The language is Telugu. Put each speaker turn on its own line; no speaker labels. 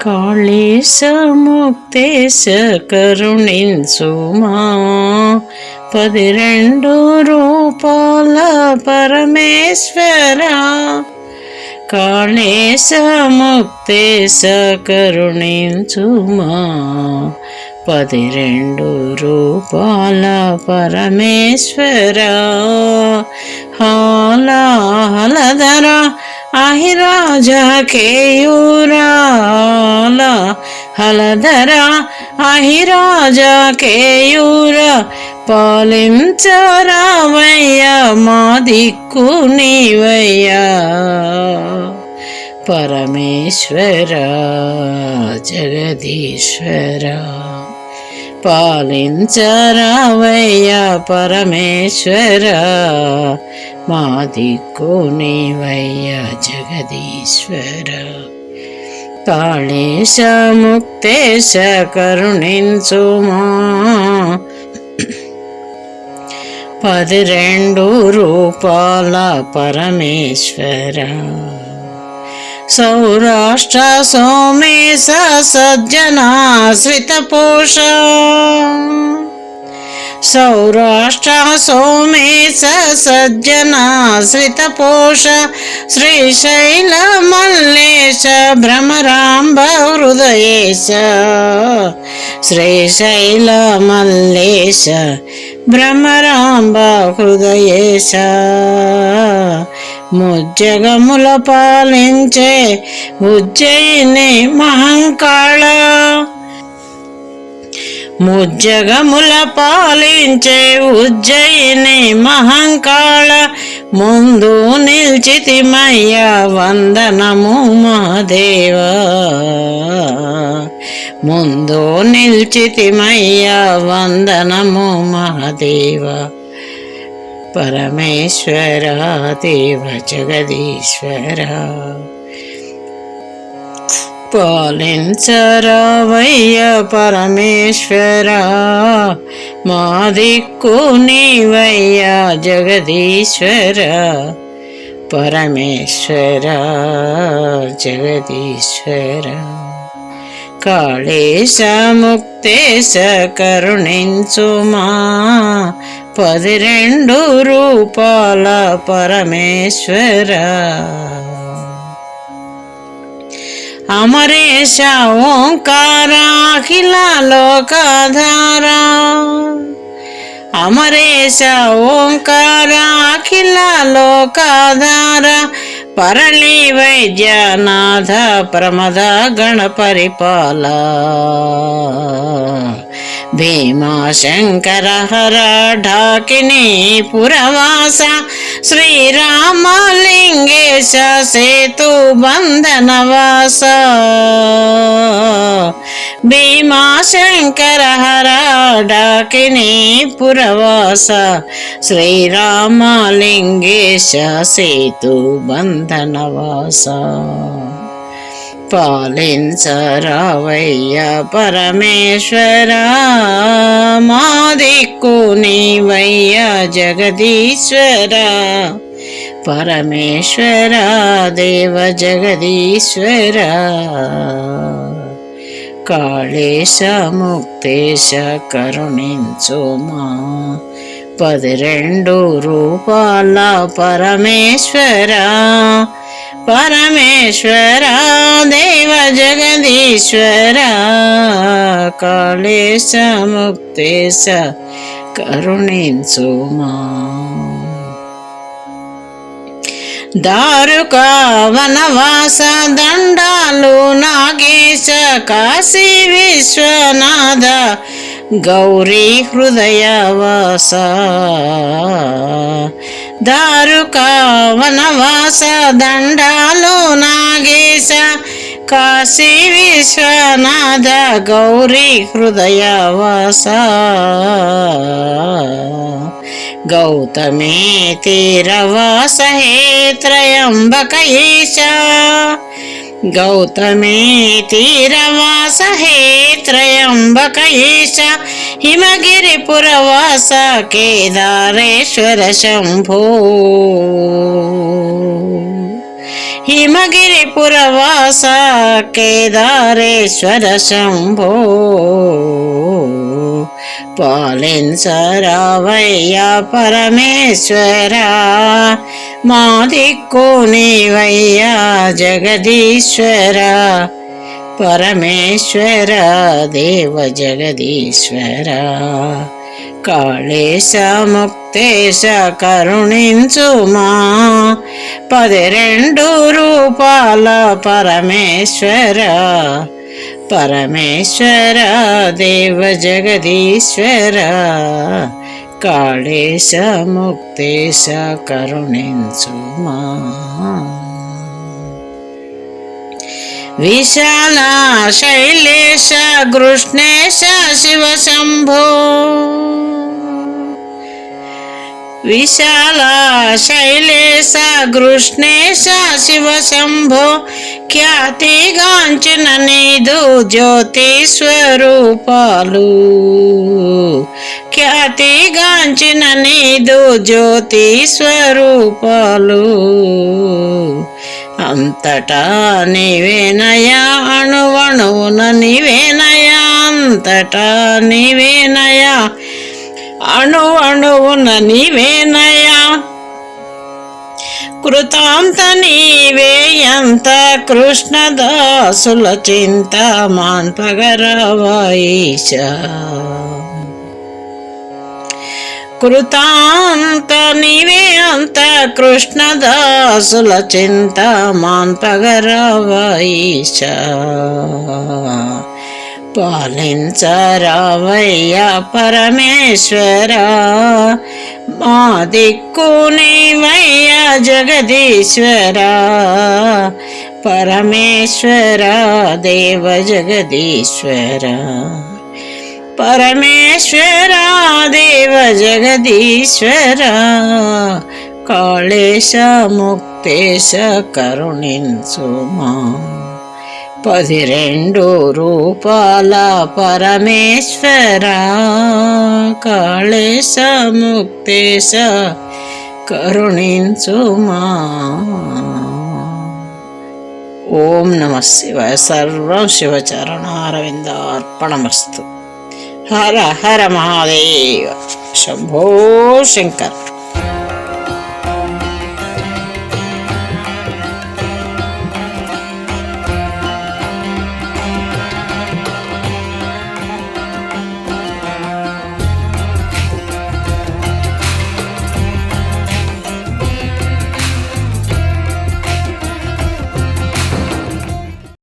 కాళేశ ముక్తేశ కరుణించుమా 12 రూపాల పరమేశ్వర కాళేశ ముక్తేశ కరుణించుమా 12 రూపాల పరమేశ్వర హలధర అహిరాజ కేయూరాల హలధర అహిరాజ కేయూర పాలించరావయ్య మా దిక్కు నీవయ్యా పరమేశ్వర జగదీశ్వర పాలించరావయ్య పరమేశ్వర మా దిక్కు నీవయ్య జగదీశ్వర కాళేశ ముక్తేశ కరుణించుమా 12 రూపాల పరమేశ్వర సౌరాష్ట్ర సోమేశ సజ్జనాశ్రిత పోష సౌరాష్ట్ర సోమేశ సజ్జనాశ్రిత పోష శ్రీశైల మల్లేశ భ్రమరాంబ హృదయేశ శ్రీశైల మల్లేశ భ్రమరాంబ హృదయేశ ముజ్జగముల పాలించే ఉజ్జయిని మహంకాళ ముజ్జగముల పాలించే ఉజ్జయిని మహంకాళ ముందు నిల్చితిమయ్య వందనము మహాదేవ ముందు నిల్చితిమయ్య వందనము మహాదేవ పరమేశ్వర దేవ జగదీశ్వర పాలించరావయ్య పరమేశ్వర మా దిక్కు నీవయ్య జగదీశ్వర పరమేశ్వర జగదీశ్వర కాళేశ ముక్తేశ కరుణించుమా 12 రూపాల పరమేశ్వర అమరేశ ఓంకార అఖిల లోకాధార అమరేశ ఓంకార అఖిల లోకాధార పరళి వైద్యనాథ ప్రమద గణపరిపాల భీమాశంకర హర ఢాకిని పురవాస శ్రీరామలింగేశ సేతు బంధనవాస భీమాశంకర హర ఢాకిని పురవాస శ్రీరామలింగేశ సేతు బంధనవాస పాలించరావయ్య పరమేశ్వర మా దిక్కు నీవయ్య జగదీశ్వర పరమేశ్వర దేవ జగదీశ్వర కాళేశ ముక్తేశ కరుణించుమా 12 రూపాల పరమేశ్వర పరమేశ్వర దేవ జగదీశ్వర కాళేశ ముక్తేశ కరుణించుమా దారుక వనవాస దండాలు నాగేశ కాశీ విశ్వనాథ గౌరీ హృదయవాస దారుక వనవాస దండాలు నాగేశ కాశీ విశ్వనాథ గౌరీ హృదయవాస గౌతమీ తీరవాస హే త్రయంబక ఈశ గౌతమీ తీరవాస హే త్రయంబక ఈశ హిమగిరిపురవాస కేదారేశ్వర శంభో हिमगिरिपुरवास केदारेश्वर शंभो పాలించరావయ్యా పరమేశ్వరా మా దిక్కు నీవయ్యా జగదీశ్వరా పరమేశ్వర దేవ జగదీశ్వరా కాళేశ ముక్తేశ కరుణించుమా 12 రూపాల పరమేశ్వర పరమేశ్వర దేవ జగదీశ్వర కాళేశ ముక్తేశ కరుణించుమా విశాల శైలేశ కృష్ణేశ శివ శంభో విశాల శైలేశ కృష్ణేశ శివ శంభో ఖ్యాతిగాంచిన నీదు జ్యోతి స్వరూపాలు ఖ్యాతిగాంచిన నీదు జ్యోతి స్వరూపాలు అంతటా నీవేనయా అణువణువున నీవేనయా అంతటా నీవేనయా అణువణువున నీవేనయా కృతాంత నీవేయంత కృష్ణదాసుల చింత మాన్పగరవాయిష కృతాంత నీవే అంత కృష్ణదాసుల చింత మాన్పగరవాయిష పాలించరావయ్యా పరమేశ్వరా మా దిక్కు నీవయ్యా జగదీశ్వరా పరమేశ్వర దేవ జగదీశ్వర పరమేశ్వర దేవ జగదీశ్వర కాళేశ ముక్తేశ కరుణించుమా 12 రూపాల పరమేశ్వర కాళేశ ముక్తేశ కరుణించుమా. ఓం నమ శివాయ. సర్వం శివచరణారవిందార్పణమస్తు. హర హర మహాదేవ. శంభో శంకర్.